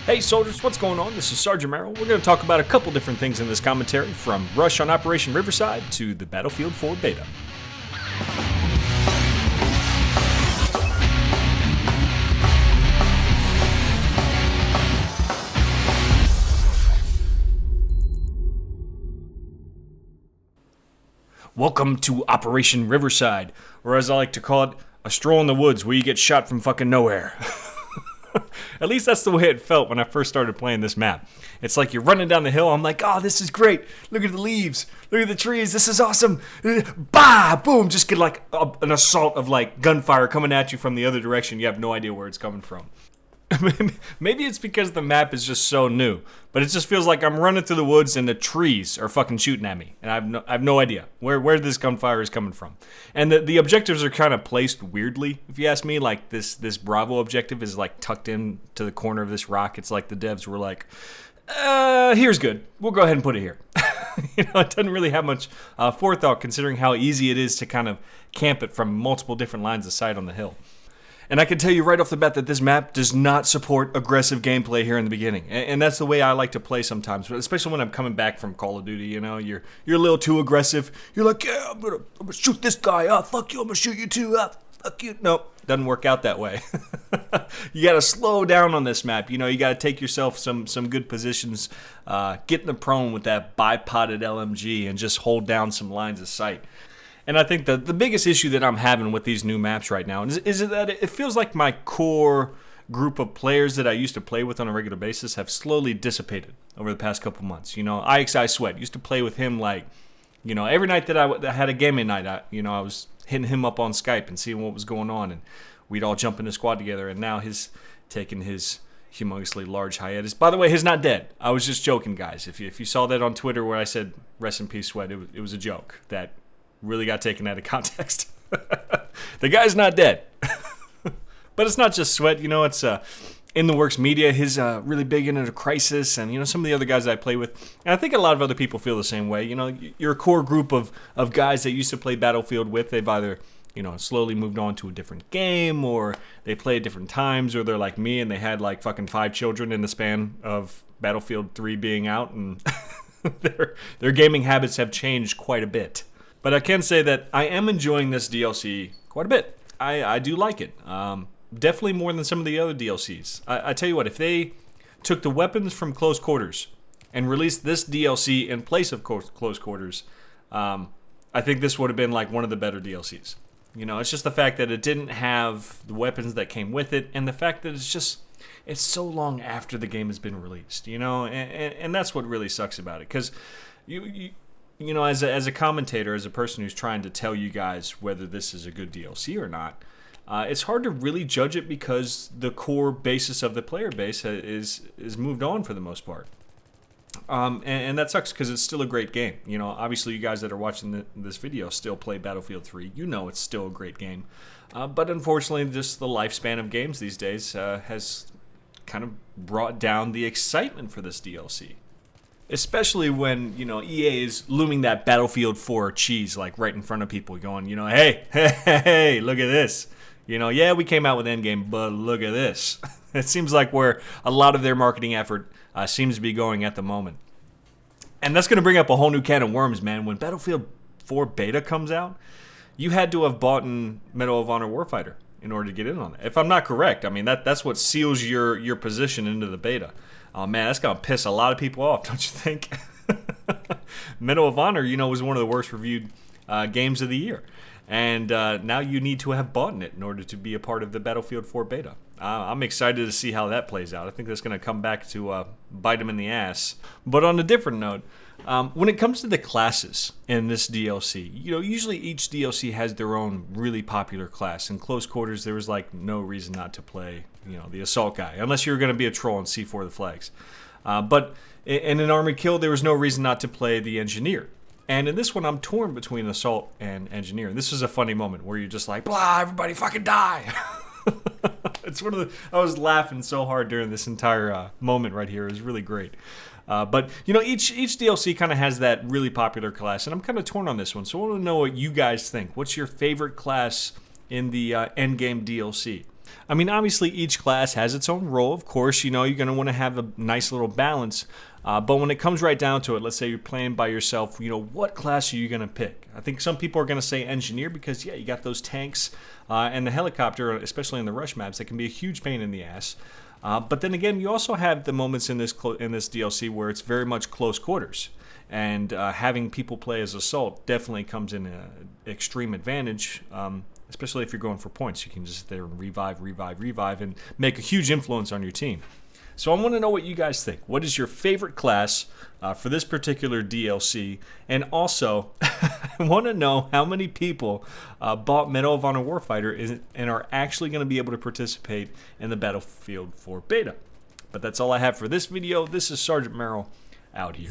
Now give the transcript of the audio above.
Hey soldiers, what's going on? This is Sergeant Merrill. We're going to talk about a couple different things in this commentary, from Rush on Operation Riverside to the Battlefield 4 beta. Welcome to Operation Riverside, or as I like to call it, a stroll in the woods where you get shot from fucking nowhere. At least that's the way it felt when I first started playing this map. It's like you're running down the hill. I'm like, oh, this is great. Look at the leaves. Look at the trees. This is awesome. Bah! Boom! Just get like an assault of like gunfire coming at you from the other direction. You have no idea where it's coming from. Maybe it's because the map is just so new, but it just feels like I'm running through the woods and the trees are fucking shooting at me, and I have no idea where this gunfire is coming from. And the objectives are kind of placed weirdly, if you ask me. Like this Bravo objective is like tucked in to the corner of this rock. It's like the devs were like, here's good. We'll go ahead and put it here. It doesn't really have much forethought, considering how easy it is to kind of camp it from multiple different lines of sight on the hill. And I can tell you right off the bat that this map does not support aggressive gameplay here in the beginning. And that's the way I like to play sometimes, especially when I'm coming back from Call of Duty. You're a little too aggressive. You're like, yeah, I'm gonna shoot this guy. Oh, fuck you, I'm gonna shoot you too. Oh, fuck you. Nope, doesn't work out that way. You gotta slow down on this map. You gotta take yourself some good positions, get in the prone with that bipoded LMG and just hold down some lines of sight. And I think the biggest issue that I'm having with these new maps right now is that it feels like my core group of players that I used to play with on a regular basis have slowly dissipated over the past couple months. IXI Sweat, used to play with him like, every night that I had a gaming night, I was hitting him up on Skype and seeing what was going on, and we'd all jump in the squad together. And now he's taking his humongously large hiatus. By the way, he's not dead. I was just joking, guys. If you saw that on Twitter where I said rest in peace Sweat, it was a joke that really got taken out of context. The guy's not dead. But it's not just Sweat. It's In the Works Media. He's really big into Crisis, and some of the other guys I play with. And I think a lot of other people feel the same way. You're a core group of guys that used to play Battlefield with. They've either slowly moved on to a different game, or they play at different times, or they're like me and they had like fucking 5 children in the span of Battlefield 3 being out, and their gaming habits have changed quite a bit. But I can say that I am enjoying this DLC quite a bit. I do like it. Definitely more than some of the other DLCs. I tell you what, if they took the weapons from Close Quarters and released this DLC in place of Close Quarters, I think this would have been like one of the better DLCs. It's just the fact that it didn't have the weapons that came with it, and the fact that it's so long after the game has been released, and that's what really sucks about it. Because as a commentator, as a person who's trying to tell you guys whether this is a good DLC or not, it's hard to really judge it because the core basis of the player base is moved on for the most part. And that sucks because it's still a great game. Obviously you guys that are watching this video still play Battlefield 3. It's still a great game. But unfortunately, just the lifespan of games these days has kind of brought down the excitement for this DLC. Especially when, EA is looming that Battlefield 4 cheese like right in front of people going, hey, look at this. Yeah, we came out with Endgame, but look at this. It seems like where a lot of their marketing effort seems to be going at the moment. And that's going to bring up a whole new can of worms, man. When Battlefield 4 beta comes out, you had to have bought in Medal of Honor Warfighter in order to get in on it. If I'm not correct, I mean, that's what seals your position into the beta. Oh man, that's going to piss a lot of people off, don't you think? Medal of Honor, was one of the worst reviewed games of the year. And now you need to have bought in it in order to be a part of the Battlefield 4 beta. I'm excited to see how that plays out. I think that's going to come back to bite them in the ass. But on a different note, when it comes to the classes in this DLC, usually each DLC has their own really popular class. In Close Quarters, there was like no reason not to play, the Assault guy, unless you were going to be a troll and C4 the flags. But in an Armored Kill, there was no reason not to play the Engineer. And in this one, I'm torn between Assault and Engineer. And this is a funny moment where you're just like, blah, everybody fucking die. I was laughing so hard during this entire moment right here. It was really great. But each DLC kind of has that really popular class, and I'm kind of torn on this one. So I want to know what you guys think. What's your favorite class in the Endgame DLC? I mean, obviously each class has its own role. Of course, you're going to want to have a nice little balance. But when it comes right down to it, let's say you're playing by yourself, what class are you going to pick? I think some people are going to say engineer because, yeah, you got those tanks and the helicopter, especially in the rush maps, that can be a huge pain in the ass. But then again, you also have the moments in this DLC where it's very much close quarters. And having people play as assault definitely comes in an extreme advantage, especially if you're going for points. You can just sit there and revive, and make a huge influence on your team. So I want to know what you guys think. What is your favorite class for this particular DLC? And also, I want to know how many people bought Medal of Honor Warfighter and are actually going to be able to participate in the Battlefield 4 beta. But that's all I have for this video. This is Sergeant Merrill out here.